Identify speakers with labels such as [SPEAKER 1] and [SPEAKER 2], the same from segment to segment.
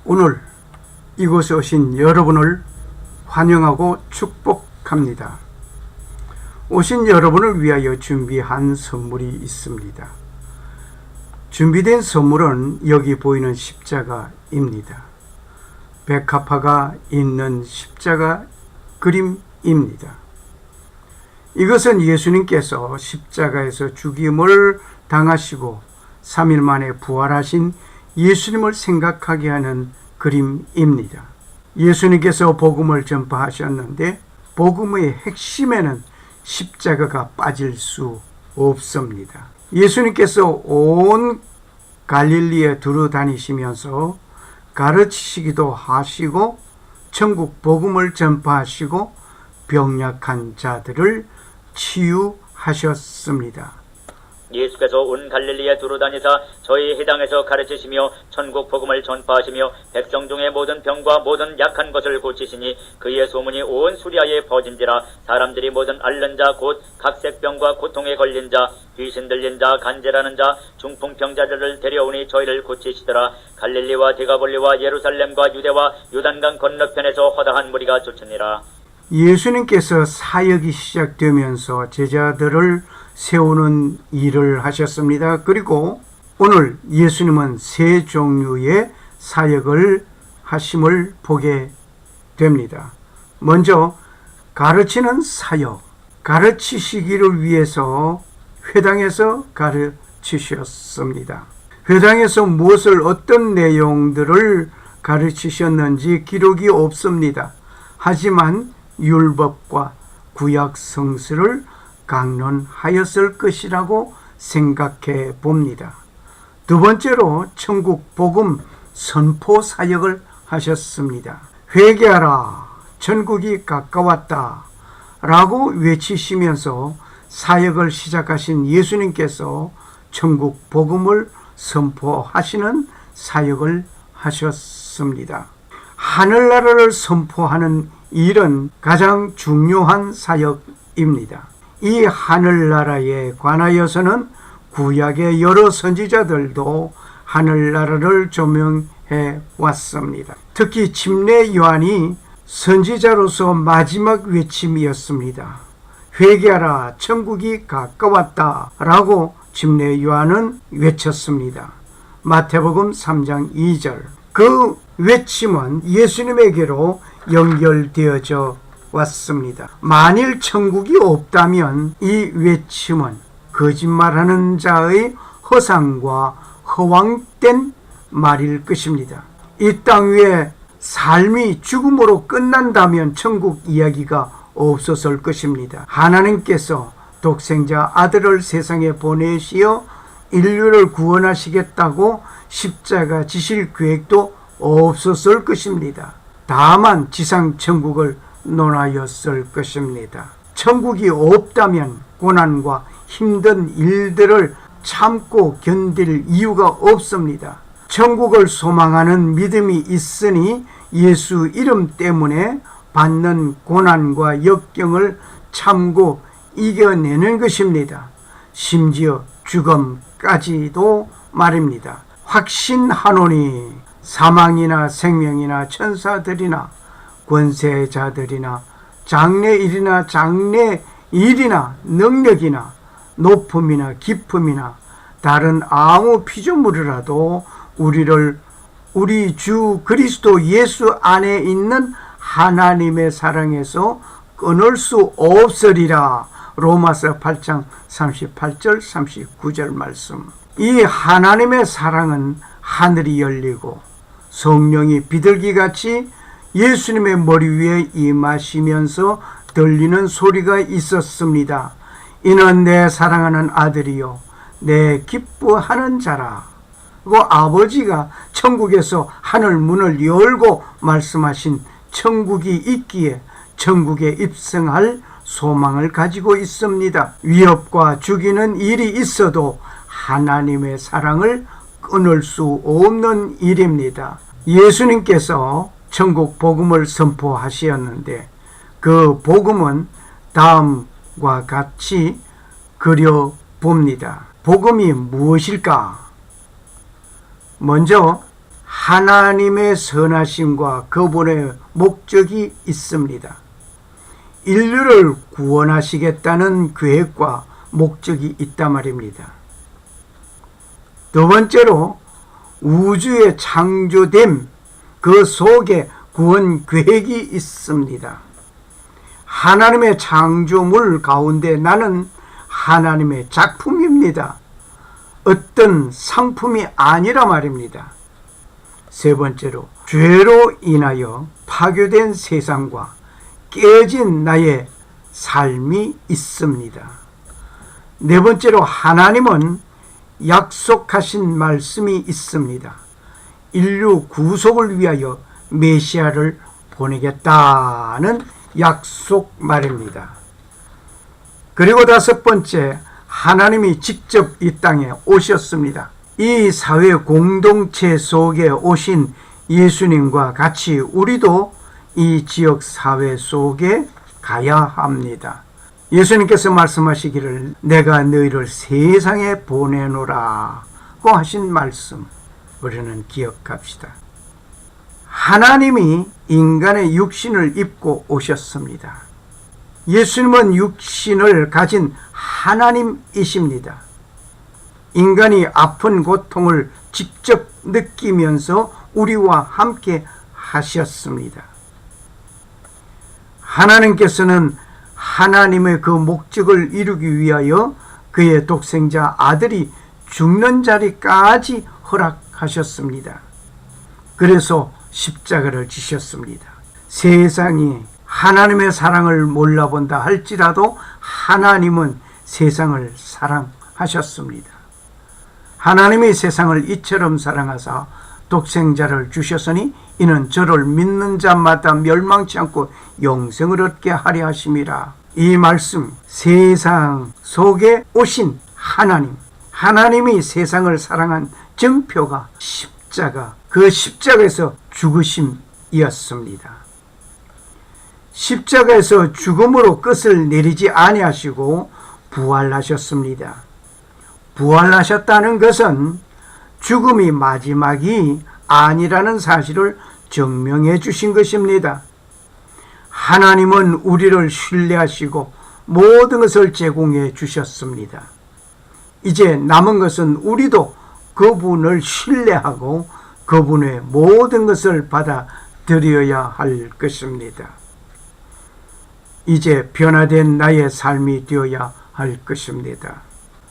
[SPEAKER 1] 오늘 이곳에 오신 여러분을 환영하고 축복합니다. 오신 여러분을 위하여 준비한 선물이 있습니다. 준비된 선물은 여기 보이는 십자가입니다. 백합화가 있는 십자가 그림입니다. 이것은 예수님께서 십자가에서 죽임을 당하시고 3일 만에 부활하신 예수님을 생각하게 하는 그림입니다. 예수님께서 복음을 전파하셨는데 복음의 핵심에는 십자가가 빠질 수 없습니다. 예수님께서 온 갈릴리에 두루 다니시면서 가르치시기도 하시고 천국 복음을 전파하시고 병약한 자들을 치유하셨습니다.
[SPEAKER 2] 예수께서 온 갈릴리에 두루다니사 저희 회당에서 가르치시며 천국 복음을 전파하시며 백성 중의 모든 병과 모든 약한 것을 고치시니 그의 소문이 온 수리아에 퍼진지라. 사람들이 모든 앓는 자 곧 각색병과 고통에 걸린 자, 귀신 들린 자, 간질하는 자, 중풍병자들을 데려오니 저희를 고치시더라. 갈릴리와 데가볼리와 예루살렘과 유대와 요단강 건너편에서 허다한 무리가 쫓으니라.
[SPEAKER 1] 예수님께서 사역이 시작되면서 제자들을 세우는 일을 하셨습니다. 그리고 오늘 예수님은 세 종류의 사역을 하심을 보게 됩니다. 먼저 가르치는 사역, 가르치시기를 위해서 회당에서 가르치셨습니다. 회당에서 무엇을 어떤 내용들을 가르치셨는지 기록이 없습니다. 하지만 율법과 구약 성서를 강론하였을 것이라고 생각해 봅니다. 두 번째로 천국 복음 선포 사역을 하셨습니다. 회개하라, 천국이 가까웠다 라고 외치시면서 사역을 시작하신 예수님께서 천국 복음을 선포하시는 사역을 하셨습니다. 하늘나라를 선포하는 일은 가장 중요한 사역입니다. 이 하늘나라에 관하여서는 구약의 여러 선지자들도 하늘나라를 조명해 왔습니다. 특히 침례 요한이 선지자로서 마지막 외침이었습니다. 회개하라, 천국이 가까웠다 라고 침례 요한은 외쳤습니다. 마태복음 3장 2절. 그 외침은 예수님에게로 연결되어져 왔습니다. 만일 천국이 없다면 이 외침은 거짓말하는 자의 허상과 허황된 말일 것입니다. 이 땅 위에 삶이 죽음으로 끝난다면 천국 이야기가 없었을 것입니다. 하나님께서 독생자 아들을 세상에 보내시어 인류를 구원하시겠다고 십자가 지실 계획도 없었을 것입니다. 다만 지상 천국을 논하였을 것입니다. 천국이 없다면 고난과 힘든 일들을 참고 견딜 이유가 없습니다. 천국을 소망하는 믿음이 있으니 예수 이름 때문에 받는 고난과 역경을 참고 이겨내는 것입니다. 심지어 죽음까지도 말입니다. 확신하노니 사망이나 생명이나 천사들이나 권세자들이나 장래일이나 장래일이나 능력이나 높음이나 깊음이나 다른 아무 피조물이라도 우리를 우리 주 그리스도 예수 안에 있는 하나님의 사랑에서 끊을 수 없으리라. 로마서 8장 38절 39절 말씀. 이 하나님의 사랑은 하늘이 열리고 성령이 비둘기같이 예수님의 머리 위에 임하시면서 들리는 소리가 있었습니다. 이는 내 사랑하는 아들이요 내 기뻐하는 자라. 그 아버지가 천국에서 하늘 문을 열고 말씀하신 천국이 있기에 천국에 입성할 소망을 가지고 있습니다. 위협과 죽이는 일이 있어도 하나님의 사랑을 끊을 수 없는 일입니다. 예수님께서 천국 복음을 선포하셨는데 그 복음은 다음과 같이 그려봅니다. 복음이 무엇일까? 먼저 하나님의 선하심과 그분의 목적이 있습니다. 인류를 구원하시겠다는 계획과 목적이 있단 말입니다. 두 번째로 우주의 창조됨, 그 속에 구원 계획이 있습니다. 하나님의 창조물 가운데 나는 하나님의 작품입니다. 어떤 상품이 아니라 말입니다. 세 번째로 죄로 인하여 파괴된 세상과 깨진 나의 삶이 있습니다. 네 번째로 하나님은 약속하신 말씀이 있습니다. 인류 구속을 위하여 메시아를 보내겠다는 약속 말입니다. 그리고 다섯 번째, 하나님이 직접 이 땅에 오셨습니다. 이 사회 공동체 속에 오신 예수님과 같이 우리도 이 지역 사회 속에 가야 합니다. 예수님께서 말씀하시기를 내가 너희를 세상에 보내노라고 하신 말씀 우리는 기억합시다. 하나님이 인간의 육신을 입고 오셨습니다. 예수님은 육신을 가진 하나님이십니다. 인간이 아픈 고통을 직접 느끼면서 우리와 함께 하셨습니다. 하나님께서는 하나님의 그 목적을 이루기 위하여 그의 독생자 아들이 죽는 자리까지 허락하셨습니다. 그래서 십자가를 지셨습니다. 세상이 하나님의 사랑을 몰라본다 할지라도 하나님은 세상을 사랑하셨습니다. 하나님이 세상을 이처럼 사랑하사 독생자를 주셨으니 이는 저를 믿는 자마다 멸망치 않고 영생을 얻게 하려 하심이라. 이 말씀, 세상 속에 오신 하나님, 하나님이 세상을 사랑한 증표가 십자가, 그 십자가에서 죽으심이었습니다. 십자가에서 죽음으로 끝을 내리지 아니하시고 부활하셨습니다. 부활하셨다는 것은 죽음이 마지막이 아니라는 사실을 증명해 주신 것입니다. 하나님은 우리를 신뢰하시고 모든 것을 제공해 주셨습니다. 이제 남은 것은 우리도 그분을 신뢰하고 그분의 모든 것을 받아들여야 할 것입니다. 이제 변화된 나의 삶이 되어야 할 것입니다.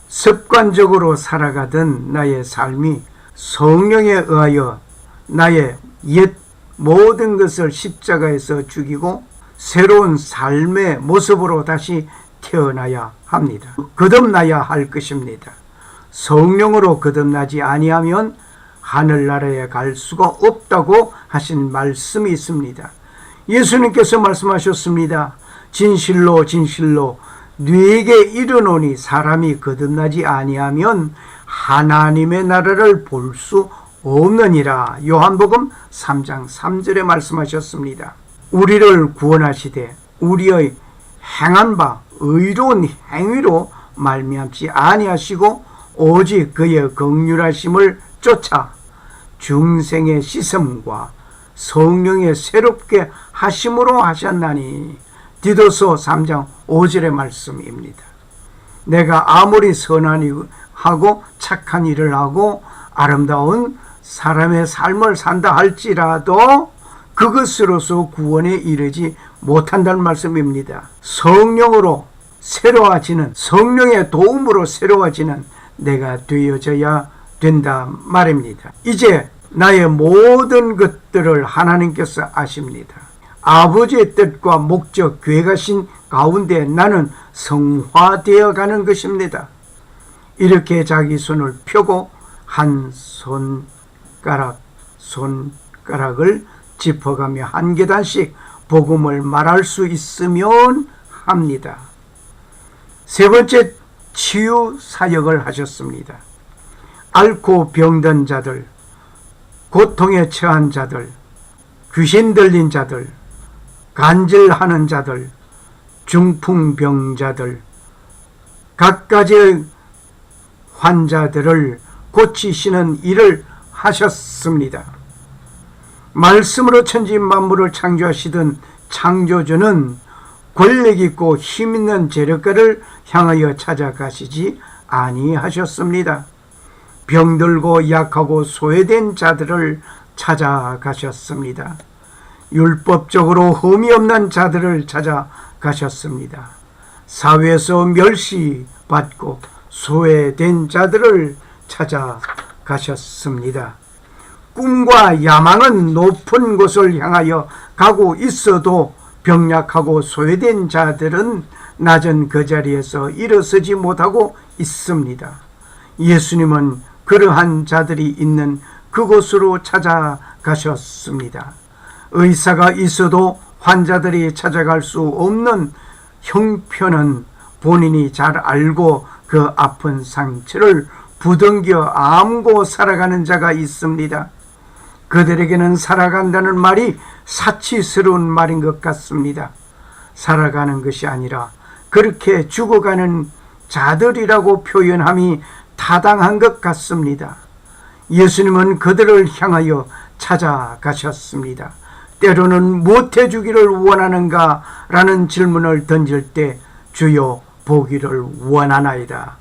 [SPEAKER 1] 습관적으로 살아가던 나의 삶이 성령에 의하여 나의 옛 모든 것을 십자가에서 죽이고 새로운 삶의 모습으로 다시 태어나야 합니다. 거듭나야 할 것입니다. 성령으로 거듭나지 아니하면 하늘나라에 갈 수가 없다고 하신 말씀이 있습니다. 예수님께서 말씀하셨습니다. 진실로 진실로 네게 이르노니 사람이 거듭나지 아니하면 하나님의 나라를 볼 수 없느니라. 요한복음 3장 3절에 말씀하셨습니다. 우리를 구원하시되 우리의 행한 바 의로운 행위로 말미암지 아니하시고 오직 그의 긍휼하심을 쫓아 중생의 씻음과 성령의 새롭게 하심으로 하셨나니. 디도서 3장 5절의 말씀입니다. 내가 아무리 선한 일을 하고 착한 일을 하고 아름다운 사람의 삶을 산다 할지라도 그것으로서 구원에 이르지 못한다는 말씀입니다. 성령으로 새로워지는, 성령의 도움으로 새로워지는 내가 되어져야 된다 말입니다. 이제 나의 모든 것들을 하나님께서 아십니다. 아버지의 뜻과 목적, 계획하신 가운데 나는 성화되어 가는 것입니다. 이렇게 자기 손을 펴고 한 손가락을 짚어가며 한 계단씩 복음을 말할 수 있으면 합니다. 세 번째, 치유 사역을 하셨습니다. 앓고 병든 자들, 고통에 처한 자들, 귀신 들린 자들, 간질하는 자들, 중풍병자들, 각가지의 환자들을 고치시는 일을 하셨습니다. 말씀으로 천지 만물을 창조하시던 창조주는 권력 있고 힘 있는 재력가를 향하여 찾아가시지 아니하셨습니다. 병들고 약하고 소외된 자들을 찾아가셨습니다. 율법적으로 흠이 없는 자들을 찾아가셨습니다. 사회에서 멸시받고 소외된 자들을 찾아가셨습니다. 꿈과 야망은 높은 곳을 향하여 가고 있어도 병약하고 소외된 자들은 낮은 그 자리에서 일어서지 못하고 있습니다. 예수님은 그러한 자들이 있는 그곳으로 찾아가셨습니다. 의사가 있어도 환자들이 찾아갈 수 없는 형편은 본인이 잘 알고 그 아픈 상처를 부둥겨 안고 살아가는 자가 있습니다. 그들에게는 살아간다는 말이 사치스러운 말인 것 같습니다. 살아가는 것이 아니라 그렇게 죽어가는 자들이라고 표현함이 타당한 것 같습니다. 예수님은 그들을 향하여 찾아가셨습니다. 때로는 무엇해 주기를 원하는가? 라는 질문을 던질 때 주여 보기를 원하나이다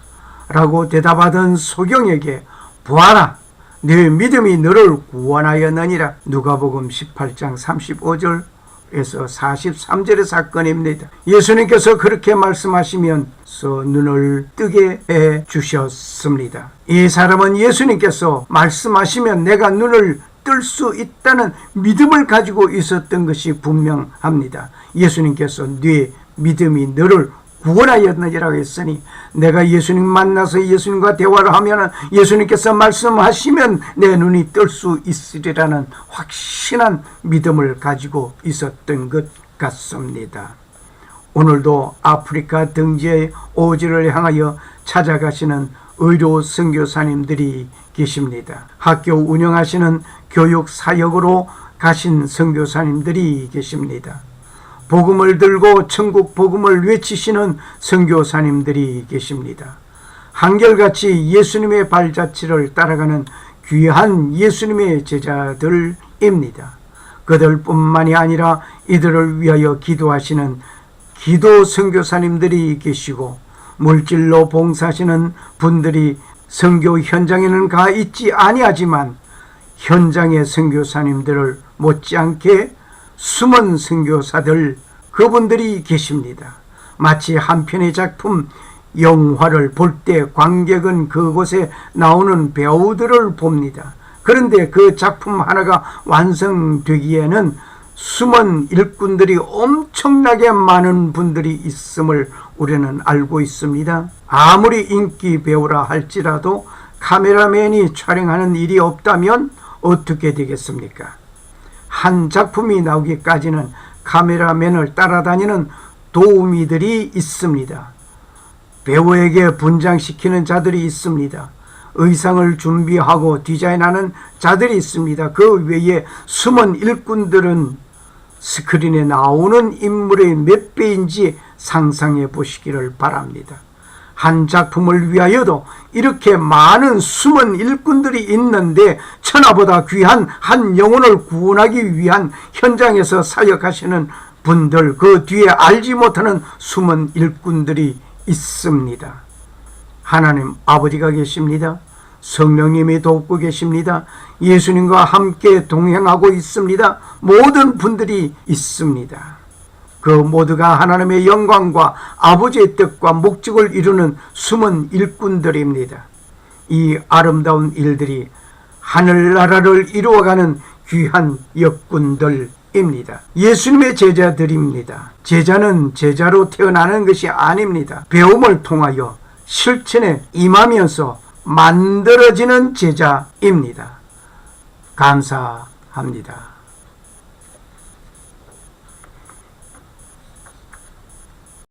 [SPEAKER 1] 라고 대답하던 소경에게 보아라, 네 믿음이 너를 구원하였느니라. 누가복음 18장 35절에서 43절의 사건입니다. 예수님께서 그렇게 말씀하시면서 눈을 뜨게 해 주셨습니다. 이 사람은 예수님께서 말씀하시면 내가 눈을 뜰 수 있다는 믿음을 가지고 있었던 것이 분명합니다. 예수님께서 네 믿음이 너를 구원하였느니라고 했으니 내가 예수님 만나서 예수님과 대화를 하면 예수님께서 말씀하시면 내 눈이 뜰 수 있으리라는 확신한 믿음을 가지고 있었던 것 같습니다. 오늘도 아프리카 등지의 오지를 향하여 찾아가시는 의료 선교사님들이 계십니다. 학교 운영하시는 교육 사역으로 가신 선교사님들이 계십니다. 복음을 들고 천국 복음을 외치시는 선교사님들이 계십니다. 한결같이 예수님의 발자취를 따라가는 귀한 예수님의 제자들입니다. 그들뿐만이 아니라 이들을 위하여 기도하시는 기도 선교사님들이 계시고 물질로 봉사하시는 분들이 선교 현장에는 가 있지 아니하지만 현장의 선교사님들을 못지않게 숨은 선교사들, 그분들이 계십니다. 마치 한 편의 작품 영화를 볼 때 관객은 그곳에 나오는 배우들을 봅니다. 그런데 그 작품 하나가 완성되기에는 숨은 일꾼들이 엄청나게 많은 분들이 있음을 우리는 알고 있습니다. 아무리 인기 배우라 할지라도 카메라맨이 촬영하는 일이 없다면 어떻게 되겠습니까? 한 작품이 나오기까지는 카메라맨을 따라다니는 도우미들이 있습니다. 배우에게 분장시키는 자들이 있습니다. 의상을 준비하고 디자인하는 자들이 있습니다. 그 외에 숨은 일꾼들은 스크린에 나오는 인물의 몇 배인지 상상해 보시기를 바랍니다. 한 작품을 위하여도 이렇게 많은 숨은 일꾼들이 있는데 천하보다 귀한 한 영혼을 구원하기 위한 현장에서 사역하시는 분들, 그 뒤에 알지 못하는 숨은 일꾼들이 있습니다. 하나님 아버지가 계십니다. 성령님이 돕고 계십니다. 예수님과 함께 동행하고 있습니다. 모든 분들이 있습니다. 그 모두가 하나님의 영광과 아버지의 뜻과 목적을 이루는 숨은 일꾼들입니다. 이 아름다운 일들이 하늘나라를 이루어가는 귀한 역군들입니다. 예수님의 제자들입니다. 제자는 제자로 태어나는 것이 아닙니다. 배움을 통하여 실천에 임하면서 만들어지는 제자입니다. 감사합니다.